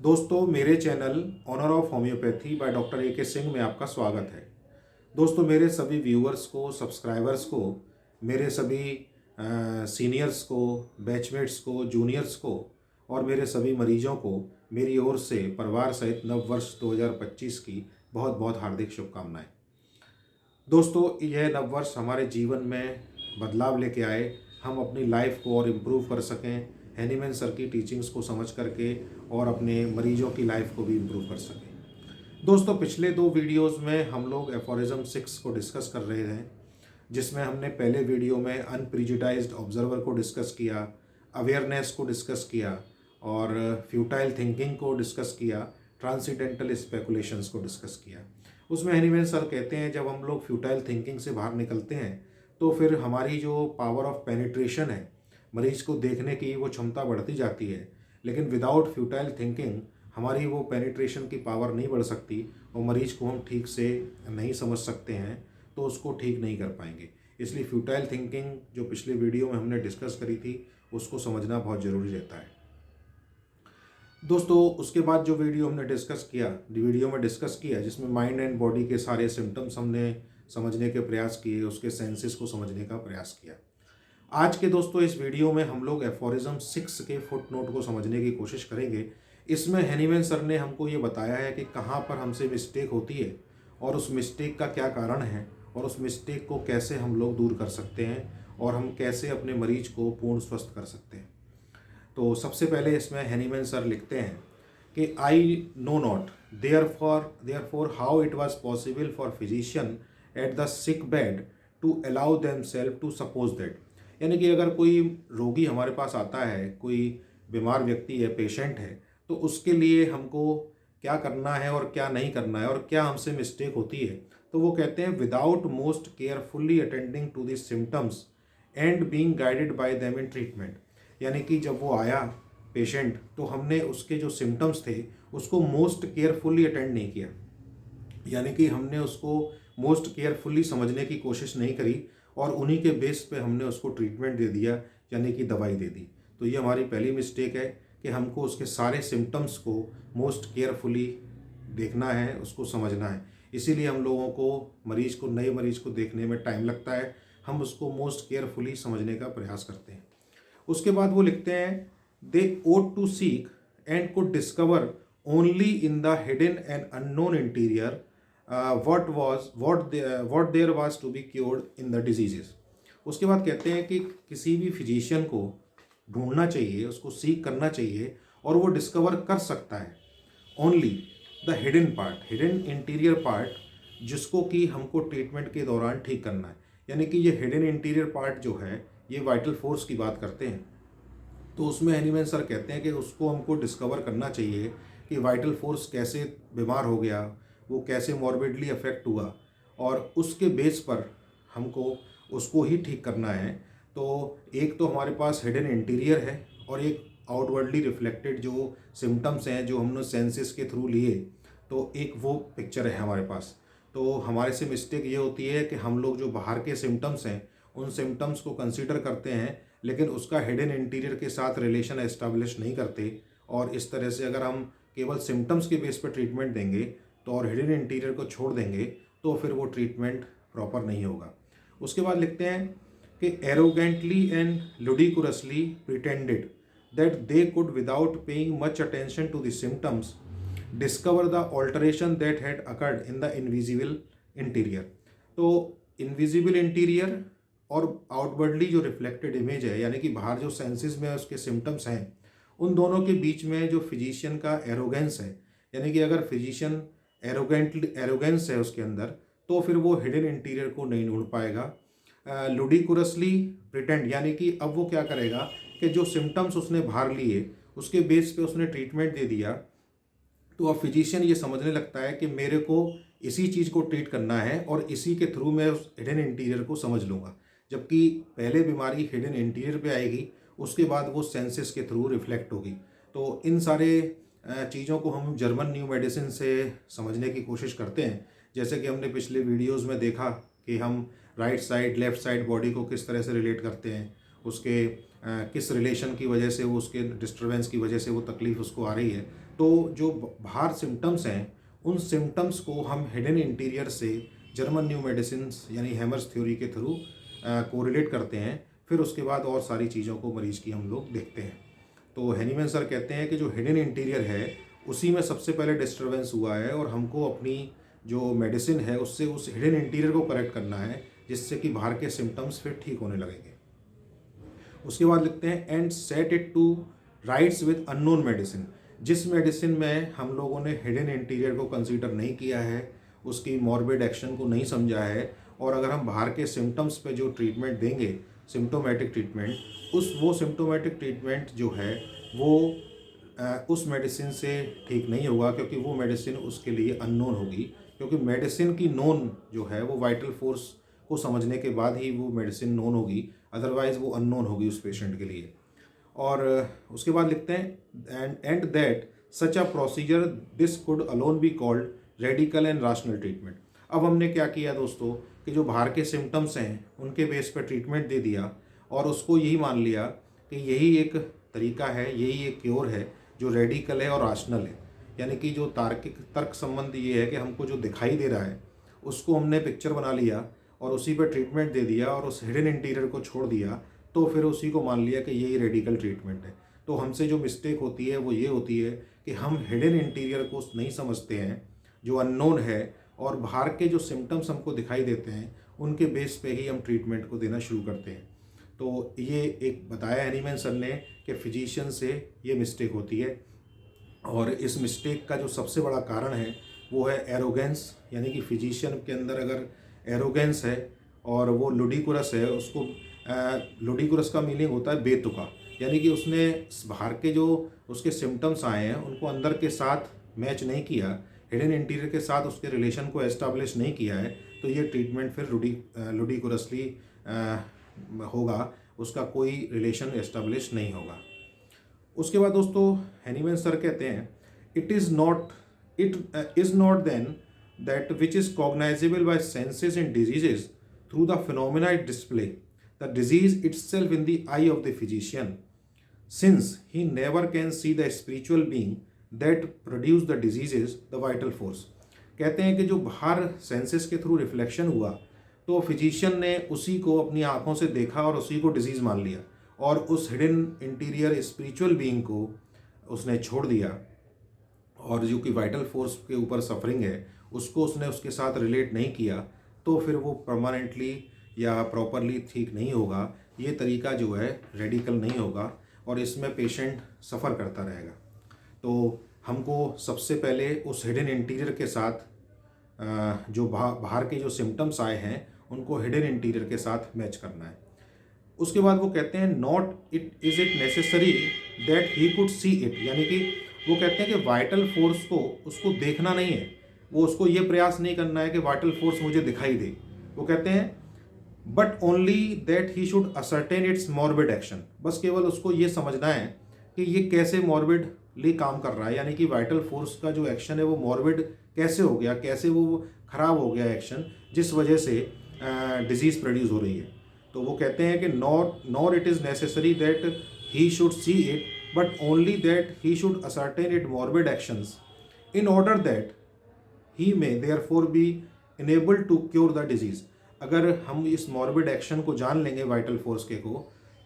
दोस्तों, मेरे channel honour of homeopathy by doctor A K Singh में आपका स्वागत है। दोस्तों, मेरे सभी व्यूअर्स को, सब्सक्राइबर्स को, मेरे सभी सीनियर्स को, बैचमेट्स को, जूनियर्स को और मेरे सभी मरीजों को मेरी ओर से परिवार सहित नव वर्ष 2025 की बहुत बहुत हार्दिक शुभकामनाएं। दोस्तों, यह नव वर्ष हमारे जीवन में बदलाव लेके आए, हम अपनी लाइफ को और इम्प्रूव कर सकें, हैनीमैन सर की टीचिंग्स को समझ करके और अपने मरीजों की लाइफ को भी इम्प्रूव कर सकें। दोस्तों, पिछले दो वीडियोस में हम लोग एफोरिज्म 6 को डिस्कस कर रहे हैं, जिसमें हमने पहले वीडियो में अनप्रिजुडाइज्ड ऑब्जर्वर को डिस्कस किया, अवेयरनेस को डिस्कस किया और फ्यूटाइल थिंकिंग को डिस्कस किया, ट्रांसीडेंटल स्पेकुलेशंस को डिस्कस किया। उसमें हैनीमैन सर कहते हैं जब हम लोग फ्यूटाइल थिंकिंग से बाहर निकलते हैं तो फिर हमारी जो पावर ऑफ पेनिट्रेशन है, मरीज को देखने की वो क्षमता बढ़ती जाती है, लेकिन विदाउट फ्यूटाइल थिंकिंग हमारी वो पेनिट्रेशन की पावर नहीं बढ़ सकती और मरीज को हम ठीक से नहीं समझ सकते हैं, तो उसको ठीक नहीं कर पाएंगे। इसलिए फ्यूटाइल थिंकिंग जो पिछले वीडियो में हमने डिस्कस करी थी, उसको समझना बहुत ज़रूरी रहता है। दोस्तों, उसके बाद जो वीडियो हमने डिस्कस किया जिसमें माइंड एंड बॉडी के सारे सिम्टम्स हमने समझने के प्रयास किए, उसके सेंसेस को समझने का प्रयास किया। आज के दोस्तों इस वीडियो में हम लोग एफोरिज्म 6 के फुट नोट को समझने की कोशिश करेंगे। इसमें हैनीमैन सर ने हमको ये बताया है कि कहाँ पर हमसे मिस्टेक होती है और उस मिस्टेक का क्या कारण है और उस मिस्टेक को कैसे हम लोग दूर कर सकते हैं और हम कैसे अपने मरीज को पूर्ण स्वस्थ कर सकते हैं। तो सबसे पहले इसमें हैनीमैन सर लिखते हैं कि I know not therefore how it was possible for physician at the sick bed to allow themselves to suppose that. यानी कि अगर कोई रोगी हमारे पास आता है, कोई बीमार व्यक्ति है, पेशेंट है, तो उसके लिए हमको क्या करना है और क्या नहीं करना है और क्या हमसे मिस्टेक होती है, तो वो कहते हैं without most carefully attending to this symptoms and being guided by them in treatment. यानी कि जब वो आया पेशेंट, तो हमने उसके जो सिम्टम्स थे उसको मोस्ट केयरफुली अटेंड नहीं किया, यानी कि हमने उसको मोस्ट केयरफुली समझने की कोशिश नहीं करी और उन्हीं के बेस पे हमने उसको ट्रीटमेंट दे दिया, यानी कि दवाई दे दी। तो ये हमारी पहली मिस्टेक है कि हमको उसके सारे सिम्टम्स को मोस्ट केयरफुली देखना है, उसको समझना है। इसीलिए हम लोगों को नए मरीज को देखने में टाइम लगता है, हम उसको मोस्ट केयरफुली समझने का प्रयास करते हैं। उसके बाद वो लिखते हैं they ought to seek and could discover only in the hidden and unknown interior what there was to be cured in the diseases। उसके बाद कहते हैं कि किसी भी फिजिशियन को ढूंढना चाहिए, उसको सीख करना चाहिए और वो डिस्कवर कर सकता है only the hidden part, hidden interior part, जिसको कि हमको ट्रीटमेंट के दौरान ठीक करना है। यानी कि ये हिडन इंटीरियर पार्ट जो है, ये वाइटल फोर्स की बात करते हैं। तो उसमें हैनीमैन सर कहते हैं कि उसको हमको डिस्कवर करना चाहिए कि वाइटल फोर्स कैसे बीमार हो गया, वो कैसे मॉर्बिडली अफेक्ट हुआ और उसके बेस पर हमको उसको ही ठीक करना है। तो एक तो हमारे पास हिडन इंटीरियर है और एक आउटवर्डली रिफ्लेक्टेड जो सिम्टम्स हैं जो हमने सेंसेस के थ्रू लिए, तो एक वो पिक्चर है हमारे पास। तो हमारे से मिस्टेक ये होती है कि हम लोग जो बाहर के सिम्टम्स हैं उन सिम्टम्स को कंसीडर करते हैं, लेकिन उसका हिडन इंटीरियर के साथ रिलेशन एस्टेब्लिश नहीं करते। और इस तरह से अगर हम केवल सिम्टम्स के बेस पर ट्रीटमेंट देंगे तो और हिडन इंटीरियर को छोड़ देंगे तो फिर वो ट्रीटमेंट प्रॉपर नहीं होगा। उसके बाद लिखते हैं कि arrogantly and ludicrously pretended that they could without paying much attention to the symptoms discover the alteration that had occurred in the invisible interior. तो इनविजिबल इंटीरियर और आउटवर्डली जो रिफ्लेक्टेड इमेज है, यानी कि बाहर जो सेंसेस में उसके सिम्टम्स हैं, उन दोनों के बीच में जो फिजिशियन का एरोगेंस है, यानी कि अगर फिजिशियन एरोगेंस है उसके अंदर, तो फिर वो हिडन इंटीरियर को नहीं ढूंढ पाएगा। लुडिकुरसली प्रिटेंड, यानी कि अब वो क्या करेगा कि जो सिम्टम्स उसने बाहर लिए उसके बेस पे उसने ट्रीटमेंट दे दिया, तो अब फिजिशियन ये समझने लगता है कि मेरे को इसी चीज़ को ट्रीट करना है और इसी के थ्रू मैं उस हिडन इंटीरियर को समझ लूँगा। जबकि पहले बीमारी हिडन इंटीरियर पे आएगी, उसके बाद वो सेंसेस के थ्रू रिफ्लेक्ट होगी। तो इन सारे चीज़ों को हम जर्मन न्यू मेडिसिन से समझने की कोशिश करते हैं। जैसे कि हमने पिछले वीडियोस में देखा कि हम right side left side body को किस तरह से रिलेट करते हैं, उसके किस रिलेशन की वजह से, वो उसके डिस्टर्बेंस की वजह से वो तकलीफ़ उसको आ रही है। तो जो बाहर सिम्टम्स हैं उन सिम्टम्स को हम हिडन इंटीरियर से जर्मन न्यू मेडिसिन यानी हैमर्स थ्योरी के थ्रू कोरिलेट करते हैं। फिर उसके बाद और सारी चीज़ों को मरीज़ की हम लोग देखते हैं। तो हैनीमैन सर कहते हैं कि जो हिडन इंटीरियर है उसी में सबसे पहले डिस्टरबेंस हुआ है और हमको अपनी जो मेडिसिन है उससे उस हिडन इंटीरियर को करेक्ट करना है, जिससे कि बाहर के सिम्टम्स फिर ठीक होने लगेंगे। उसके बाद लिखते हैं and set it to rights with unknown medicine. जिस मेडिसिन में हम लोगों ने हिडन इंटीरियर को कंसीडर नहीं किया है, उसकी मॉर्बिड एक्शन को नहीं समझा है, और अगर हम बाहर के सिम्टम्स पे जो ट्रीटमेंट देंगे, सिम्टोमेटिक ट्रीटमेंट, वो सिम्टोमेटिक ट्रीटमेंट जो है वो उस मेडिसिन से ठीक नहीं होगा, क्योंकि वो मेडिसिन उसके लिए अननोन होगी। क्योंकि मेडिसिन की नोन जो है वो वाइटल फोर्स को समझने के बाद ही वो मेडिसिन नोन होगी, अदरवाइज़ वो अननोन होगी उस पेशेंट के लिए। और उसके बाद लिखते हैं and that such a procedure this could alone be called radical and rational treatment. अब हमने क्या किया दोस्तों कि जो बाहर के सिम्टम्स हैं उनके बेस पर ट्रीटमेंट दे दिया और उसको यही मान लिया कि यही एक तरीका है, यही एक क्योर है जो रेडिकल है और राशनल है। यानी कि जो तार्किक तर्क संबंध ये है कि हमको जो दिखाई दे रहा है उसको हमने पिक्चर बना लिया और उसी पर ट्रीटमेंट दे दिया और उस हिडन इंटीरियर को छोड़ दिया, तो फिर उसी को मान लिया कि यही रेडिकल ट्रीटमेंट है। तो हमसे जो मिस्टेक होती है वो ये होती है कि हम हिडन इंटीरियर को नहीं समझते हैं जो अननोन है, और बाहर के जो सिम्टम्स हमको दिखाई देते हैं उनके बेस पे ही हम ट्रीटमेंट को देना शुरू करते हैं। तो ये एक बताया हैनीमैन सर ने कि फिजिशियन से ये मिस्टेक होती है, और इस मिस्टेक का जो सबसे बड़ा कारण है वो है एरोगेंस। यानी कि फिजिशियन के अंदर अगर एरोगेंस है और वो लुडिकुरस है, उसको लुडिकुरस का मीनिंग होता है बेतुका। यानी कि उसने बाहर के जो उसके सिम्टम्स आए हैं उनको अंदर के साथ मैच नहीं किया, हिडन इंटीरियर के साथ उसके रिलेशन को एस्टाब्लिश नहीं किया है, तो ये ट्रीटमेंट फिर लुडिकुरसली होगा, उसका कोई रिलेशन एस्टाब्लिश नहीं होगा। उसके बाद दोस्तों हैनीमैन सर कहते हैं it is not then that which is cognisable by senses in diseases through the phenomena it display the disease itself in the eye of the physician, since he never can see the spiritual being that produce the diseases, the vital force। कहते हैं कि जो बाहर senses के through reflection हुआ तो physician ने उसी को अपनी आंखों से देखा और उसी को डिजीज़ मान लिया, और उस हिडन इंटीरियर स्पिरिचुअल बीइंग को उसने छोड़ दिया, और जो कि वाइटल फोर्स के ऊपर सफरिंग है उसको उसने उसके साथ रिलेट नहीं किया, तो फिर वो परमानेंटली या प्रॉपरली ठीक नहीं होगा। ये तरीका जो है रेडिकल नहीं होगा और इसमें पेशेंट सफ़र करता रहेगा। तो हमको सबसे पहले उस हिडन इंटीरियर के साथ जो बाहर के जो सिम्टम्स आए हैं उनको हिडन इंटीरियर के साथ मैच करना है। उसके बाद वो कहते हैं not it necessary that he could see it. यानी कि वो कहते हैं कि वाइटल फोर्स को उसको देखना नहीं है, वो उसको ये प्रयास नहीं करना है कि वाइटल फोर्स मुझे दिखाई दे। वो कहते हैं but only that he should ascertain it's morbid action. बस केवल उसको ये समझना है कि ये कैसे मॉर्बिडली काम कर रहा है, यानी कि वाइटल फोर्स का जो एक्शन है वो मॉर्बिड कैसे हो गया, कैसे वो खराब हो गया एक्शन, जिस वजह से डिजीज़ प्रोड्यूस हो रही है। तो वो कहते हैं कि nor it is necessary that he should see it, but only that he should ascertain it morbid actions in order that he may therefore be enable to cure the disease. अगर हम इस मॉर्बिड एक्शन को जान लेंगे vital force के को,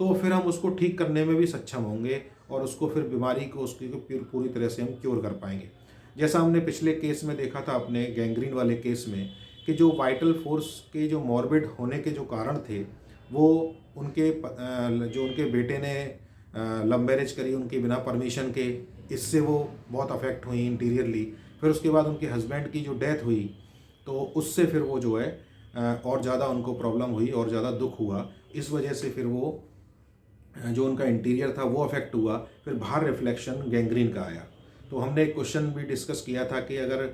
तो फिर हम उसको ठीक करने में भी सक्षम होंगे और उसको फिर बीमारी को उसकी पूरी तरह से हम क्योर कर पाएंगे। जैसा हमने पिछले केस में देखा था अपने गैंग्रीन वाले केस में कि जो वाइटल फोर्स के जो मॉर्बिड होने के जो कारण थे वो उनके जो उनके बेटे ने लव मैरिज करी उनके बिना परमिशन के, इससे वो बहुत अफेक्ट हुई इंटीरियरली। फिर उसके बाद उनके हस्बैंड की जो डेथ हुई तो उससे फिर वो जो है और ज़्यादा उनको प्रॉब्लम हुई और ज़्यादा दुख हुआ। इस वजह से फिर वो जो उनका इंटीरियर था वो अफेक्ट हुआ, फिर बाहर रिफ्लेक्शन गैंग्रीन का आया। तो हमने एक क्वेश्चन भी डिस्कस किया था कि अगर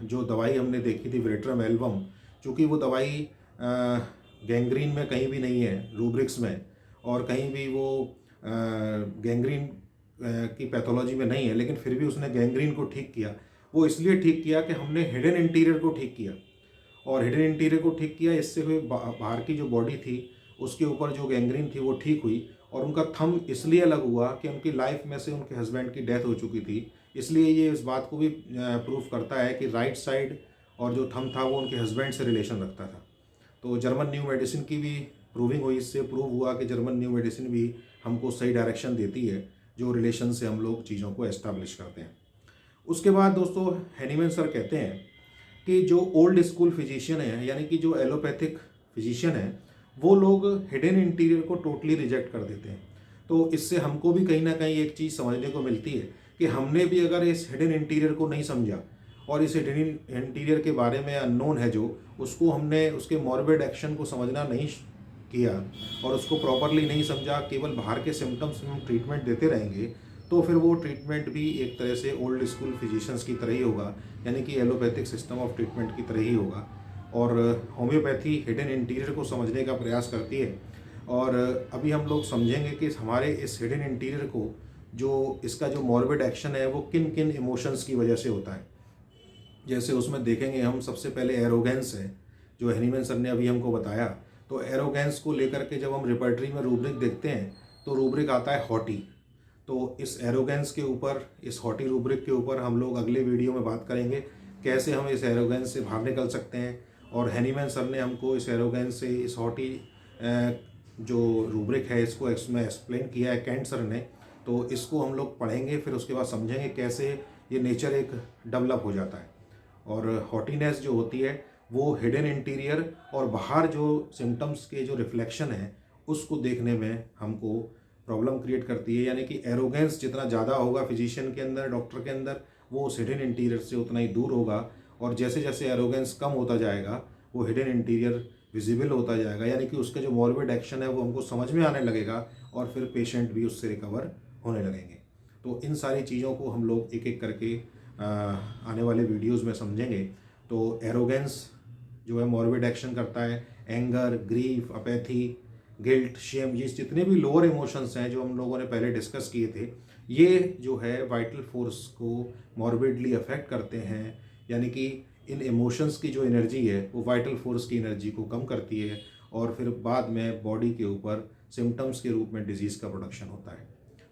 जो दवाई हमने देखी थी विरेट्रम एल्बम, चूँकि वो दवाई गैंग्रीन में कहीं भी नहीं है, रूब्रिक्स में और कहीं भी वो गैंग्रीन की पैथोलॉजी में नहीं है, लेकिन फिर भी उसने गैंग्रीन को ठीक किया। वो इसलिए ठीक किया कि हमने हिडन इंटीरियर को ठीक किया, और हिडन इंटीरियर को ठीक किया, इससे हुए बाहर की जो बॉडी थी उसके ऊपर जो गैंग्रीन थी वो ठीक हुई। और उनका थंब इसलिए अलग हुआ कि उनकी लाइफ में से उनके हस्बैंड की डेथ हो चुकी थी, इसलिए ये इस बात को भी प्रूव करता है कि राइट साइड और जो थंब था वो उनके हस्बैंड से रिलेशन रखता था। तो जर्मन न्यू मेडिसिन की भी प्रूविंग हुई, इससे प्रूव हुआ कि जर्मन न्यू मेडिसिन भी हमको सही डायरेक्शन देती है, जो रिलेशन से हम लोग चीज़ों को एस्टैब्लिश करते हैं। उसके बाद दोस्तों हैनीमैन सर कहते हैं कि जो ओल्ड स्कूल फिजिशियन है, यानी कि जो एलोपैथिक फिजिशियन है, वो लोग हिडन इंटीरियर को टोटली रिजेक्ट कर देते हैं। तो इससे हमको भी कहीं ना कहीं एक चीज़ समझने को मिलती है कि हमने भी अगर इस हिडन इंटीरियर को नहीं समझा और इस हिडन इंटीरियर के बारे में अननोन है जो, उसको हमने उसके मॉर्बिड एक्शन को समझना नहीं किया और उसको प्रॉपरली नहीं समझा, केवल बाहर के सिम्टम्स में हम ट्रीटमेंट देते रहेंगे, तो फिर वो ट्रीटमेंट भी एक तरह से ओल्ड स्कूल फिजिशियंस की तरह ही होगा, यानी कि एलोपैथिक सिस्टम ऑफ ट्रीटमेंट की तरह ही होगा। और होम्योपैथी हिडन इंटीरियर को समझने का प्रयास करती है। और अभी हम लोग समझेंगे कि हमारे इस हिडन इंटीरियर को, जो इसका जो मॉर्बिड एक्शन है, वो किन किन इमोशंस की वजह से होता है। जैसे उसमें देखेंगे हम, सबसे पहले एरोगेंस है, जो हैनीमैन सर ने अभी हमको बताया। तो एरोगेंस को लेकर के जब हम रिपर्टरी में रूब्रिक देखते हैं तो रूब्रिक आता है हॉटी। तो इस एरोगेंस के ऊपर, इस हॉटी रूब्रिक के ऊपर हम लोग अगले वीडियो में बात करेंगे कैसे हम इस एरोगेंस से बाहर निकल सकते हैं। और हैनीमैन सर ने हमको इस एरोगेंस से, इस हॉटी जो रूब्रिक है, इसको इसमें एक्सप्लेन किया है कैंट सर ने। तो इसको हम लोग पढ़ेंगे, फिर उसके बाद समझेंगे कैसे ये नेचर एक डेवलप हो जाता है। और हॉटीनेस जो होती है वो हिडन इंटीरियर और बाहर जो सिम्टम्स के जो रिफ्लेक्शन है उसको देखने में हमको प्रॉब्लम क्रिएट करती है। यानी कि एरोगेंस जितना ज़्यादा होगा फिजिशियन के अंदर, डॉक्टर के अंदर, वो उस हिडन इंटीरियर से उतना ही दूर होगा। और जैसे जैसे एरोगेंस कम होता जाएगा वो हिडन इंटीरियर विजिबल होता जाएगा, यानी कि उसका जो मॉर्बिड एक्शन है वो हमको समझ में आने लगेगा और फिर पेशेंट भी उससे रिकवर होने लगेंगे। तो इन सारी चीज़ों को हम लोग एक एक करके आने वाले वीडियोस में समझेंगे। तो एरोगेंस जो है मॉर्बिड एक्शन करता है, anger, grief, apathy, guilt, shame, ये जितने भी लोअर इमोशंस हैं जो हम लोगों ने पहले डिस्कस किए थे, ये जो है वाइटल फोर्स को मॉर्बिडली अफेक्ट करते हैं। यानी कि इन इमोशंस की जो एनर्जी है वो वाइटल फोर्स की एनर्जी को कम करती है और फिर बाद में बॉडी के ऊपर सिम्टम्स के रूप में डिजीज़ का प्रोडक्शन होता है।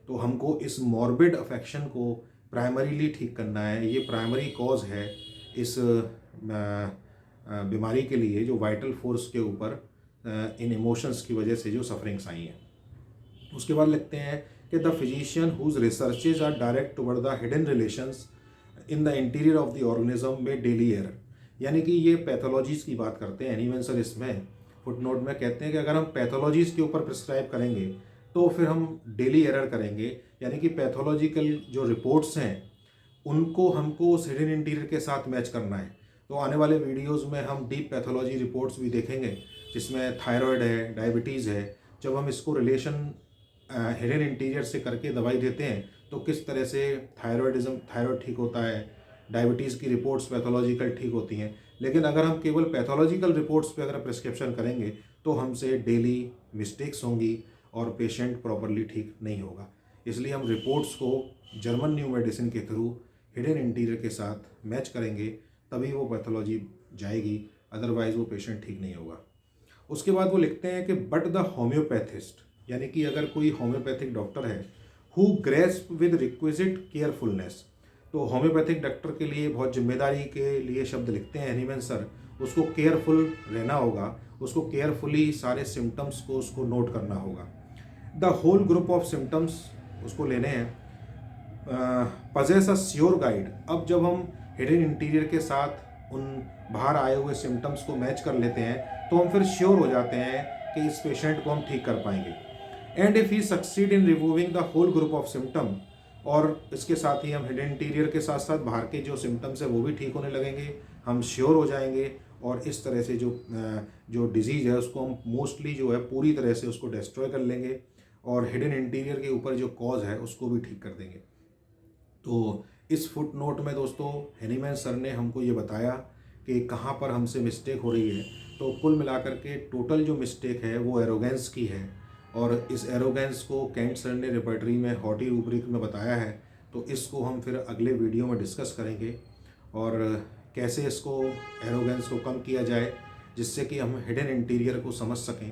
तो हमको इस मॉर्बिड अफेक्शन को प्राइमरीली ठीक करना है। ये प्राइमरी कॉज है इस बीमारी के लिए, जो वाइटल फोर्स के ऊपर इन इमोशंस की वजह से जो सफरिंग्स आई हैं। उसके बाद लिखते हैं कि the physician whose researches are direct toward the hidden relations in the interior of the organism में डेली एरर। यानी कि ये पैथोलॉजीज़ की बात करते हैं हैनीमैन सर, इसमें फुटनोट में कहते हैं कि अगर हम पैथोलॉजीज़ के ऊपर प्रिस्क्राइब करेंगे तो फिर हम डेली एरर करेंगे। यानी कि पैथोलॉजिकल जो रिपोर्ट्स हैं उनको हमको उस हिडन इंटीरियर के साथ मैच करना है। तो आने वाले वीडियोस में हम डीप पैथोलॉजी रिपोर्ट्स भी देखेंगे, जिसमें थायराइड है, डायबिटीज़ है। जब हम इसको रिलेशन हिडन इंटीरियर से करके दवाई देते हैं तो किस तरह से थायराइड ठीक होता है, डायबिटीज़ की रिपोर्ट्स पैथोलॉजिकल ठीक होती हैं। लेकिन अगर हम केवल पैथोलॉजिकल रिपोर्ट्स पे अगर प्रिस्क्रिप्शन करेंगे तो हमसे डेली मिस्टेक्स होंगी और पेशेंट प्रॉपरली ठीक नहीं होगा। इसलिए हम रिपोर्ट्स को जर्मन न्यू मेडिसिन के थ्रू हिडन इंटीरियर के साथ मैच करेंगे, तभी वो पैथोलॉजी जाएगी, अदरवाइज वो पेशेंट ठीक नहीं होगा। उसके बाद वो लिखते हैं कि बट द होम्योपैथिस्ट, यानी कि अगर कोई होम्योपैथिक डॉक्टर है who grasp with requisite carefulness. तो होम्योपैथिक डॉक्टर के लिए बहुत जिम्मेदारी के लिए शब्द लिखते हैं हैनीमैन सर। उसको केयरफुल रहना होगा, उसको केयरफुली सारे सिम्टम्स को उसको नोट करना होगा। The whole group of symptoms उसको लेने हैं। Possess a sure guide. अब जब हम हिडन इंटीरियर के साथ उन बाहर आए हुए सिम्टम्स को मैच कर लेते हैं तो हम फिर श्योर हो जाते हैं कि इस पेशेंट को हम ठीक कर पाएंगे। And if he succeed in removing the whole group of symptom, और इसके साथ ही हम हिडन इंटीरियर के साथ साथ बाहर के जो सिम्टम्स है वो भी ठीक होने लगेंगे, हम श्योर हो जाएंगे और इस तरह से जो डिजीज़ है उसको हम मोस्टली जो है पूरी तरह से उसको डिस्ट्रॉय कर लेंगे और हिडन इंटीरियर के ऊपर जो कॉज है उसको भी ठीक कर देंगे। तो इस फुट नोट में दोस्तों हैनीमैन सर ने हमको ये बताया कि कहाँ पर हमसे मिस्टेक हो रही है। तो कुल मिलाकर के टोटल जो मिस्टेक है वो एरोगेंस की है, और इस एरोगेंस को कैंट सर ने रिपर्टरी में हॉटी रूब्रिक में बताया है। तो इसको हम फिर अगले वीडियो में डिस्कस करेंगे और कैसे इसको एरोगेंस को कम किया जाए, जिससे कि हम हिडन इंटीरियर को समझ सकें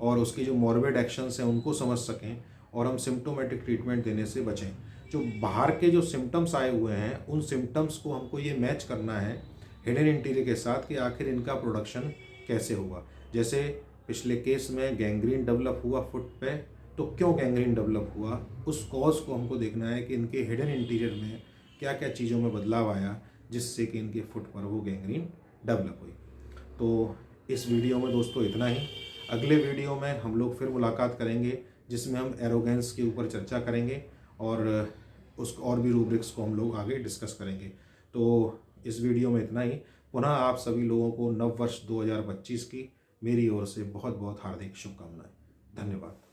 और उसकी जो मॉर्बिड एक्शंस हैं उनको समझ सकें और हम सिम्टोमेटिक ट्रीटमेंट देने से बचें। जो बाहर के जो सिम्टम्स आए हुए हैं उन सिम्टम्स को हमको ये मैच करना है हिडन इंटीरियर के साथ कि आखिर इनका प्रोडक्शन कैसे हुआ। जैसे पिछले केस में गैंग्रीन डेवलप हुआ फुट पे, तो क्यों गैंग्रीन डेवलप हुआ, उस कॉज को हमको देखना है कि इनके हिडन इंटीरियर में क्या क्या चीज़ों में बदलाव आया जिससे कि इनके फुट पर वो गैंग्रीन डेवलप हुई। तो इस वीडियो में दोस्तों इतना ही। अगले वीडियो में हम लोग फिर मुलाकात करेंगे जिसमें हम एरोगेंस के ऊपर चर्चा करेंगे और उस और भी रूब्रिक्स को हम लोग आगे डिस्कस करेंगे। तो इस वीडियो में इतना ही। पुनः आप सभी लोगों को नव वर्ष 2025 की मेरी ओर से बहुत बहुत हार्दिक शुभकामनाएं। धन्यवाद।